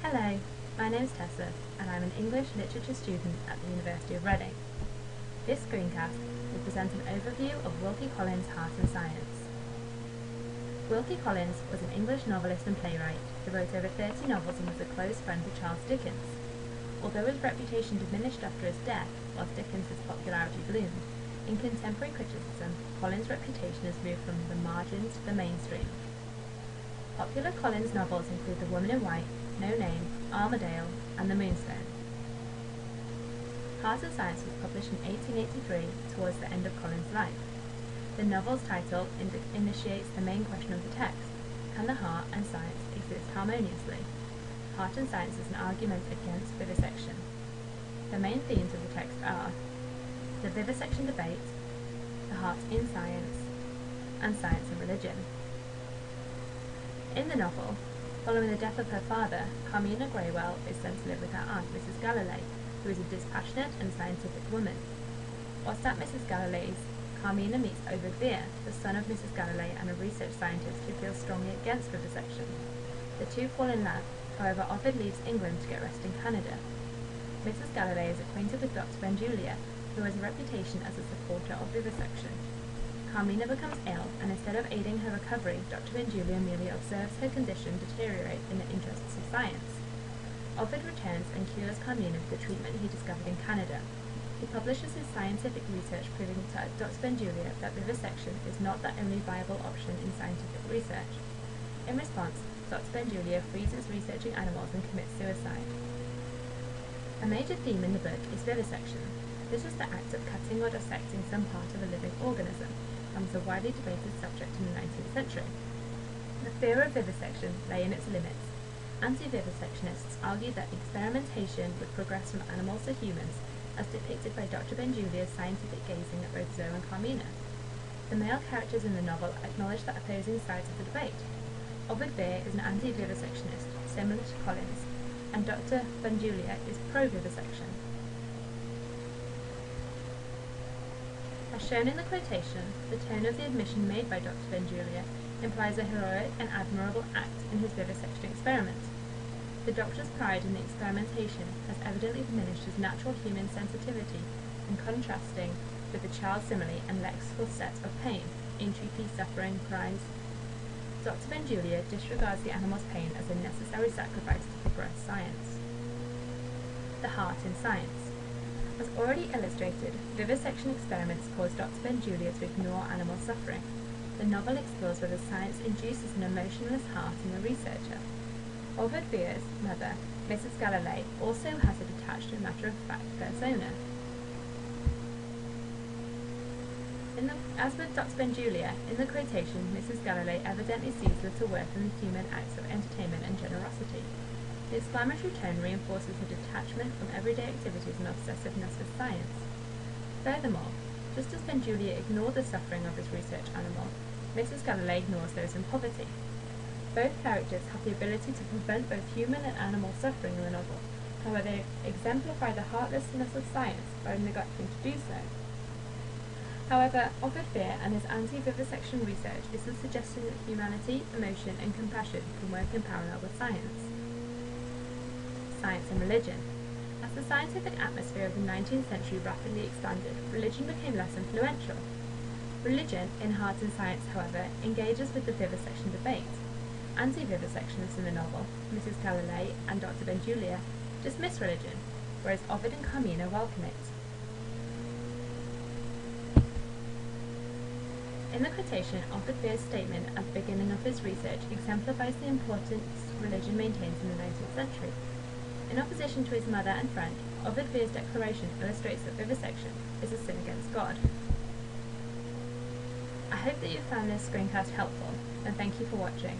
Hello, my name is Tessa and I'm an English literature student at the University of Reading. This screencast will present an overview of Wilkie Collins' Heart and Science. Wilkie Collins was an English novelist and playwright who wrote over 30 novels and was a close friend with Charles Dickens. Although his reputation diminished after his death, whilst Dickens' popularity bloomed, in contemporary criticism, Collins' reputation has moved from the margins to the mainstream. Popular Collins novels include The Woman in White, No Name, Armadale, and The Moonstone. Heart and Science was published in 1883, towards the end of Collins' life. The novel's title initiates the main question of the text: can the heart and science exist harmoniously? Heart and Science is an argument against vivisection. The main themes of the text are the vivisection debate, the heart in science, and science and religion. In the novel, following the death of her father, Carmina Greywell is sent to live with her aunt, Mrs. Galloway, who is a dispassionate and scientific woman. Whilst at Mrs. Galloway's, Carmina meets Ovid Vere, the son of Mrs. Galloway and a research scientist who feels strongly against vivisection. The two fall in love, however Ovid leaves England to get rest in Canada. Mrs. Galloway is acquainted with Dr. Benjulia, who has a reputation as a supporter of vivisection. Carmina becomes ill, and instead of aiding her recovery, Dr. Benjulia merely observes her condition deteriorate in the interests of science. Ovid returns and cures Carmina with the treatment he discovered in Canada. He publishes his scientific research proving to Dr. Benjulia that vivisection is not the only viable option in scientific research. In response, Dr. Benjulia freezes researching animals and commits suicide. A major theme in the book is vivisection. This is the act of cutting or dissecting some part of a living organism, and was a widely debated subject in the 19th century. The fear of vivisection lay in its limits. Anti-vivisectionists argued that experimentation would progress from animals to humans, as depicted by Dr. Benjulia's scientific gazing at both Zoe and Carmina. The male characters in the novel acknowledge the opposing sides of the debate. Ovid Vere is an anti-vivisectionist, similar to Collins, and Dr. Benjulia is pro-vivisection. As shown in the quotation, the tone of the admission made by Dr. Benjulia implies a heroic and admirable act in his vivisection experiment. The doctor's pride in the experimentation has evidently diminished his natural human sensitivity in contrasting with the child simile and lexical set of pain, entreaty, suffering, cries. Dr. Benjulia disregards the animal's pain as a necessary sacrifice to progress science. The heart in science. As already illustrated, vivisection experiments cause Dr. Benjulia to ignore animal suffering. The novel explores whether science induces an emotionless heart in the researcher. Ovid Vere's mother, Mrs. Galloway, also has a detached and matter-of-fact persona. As with Dr. Benjulia, in the quotation, Mrs. Galloway evidently sees little worth in the human acts of entertainment and generosity. The exclamatory tone reinforces her detachment from everyday activities and obsessiveness with science. Furthermore, just as Benjulia ignored the suffering of his research animal, Mrs. Galloway ignores those in poverty. Both characters have the ability to prevent both human and animal suffering in the novel, however they exemplify the heartlessness of science by neglecting to do so. However, Ovid Vere and his anti-vivisection research is the suggestion that humanity, emotion, and compassion can work in parallel with science. Science and religion. As the scientific atmosphere of the 19th century rapidly expanded, religion became less influential. Religion, in Heart and Science, however, engages with the vivisection debate. Anti-vivisectionists in the novel, Mrs. Galloway and Dr. Benjulia, dismiss religion, whereas Ovid and Carmina welcome it. In the quotation, Ovid Vere's statement at the beginning of his research exemplifies the importance religion maintains in the 19th century. In opposition to his mother and friend, Ovid Vere's declaration illustrates that vivisection is a sin against God. I hope that you found this screencast helpful, and thank you for watching.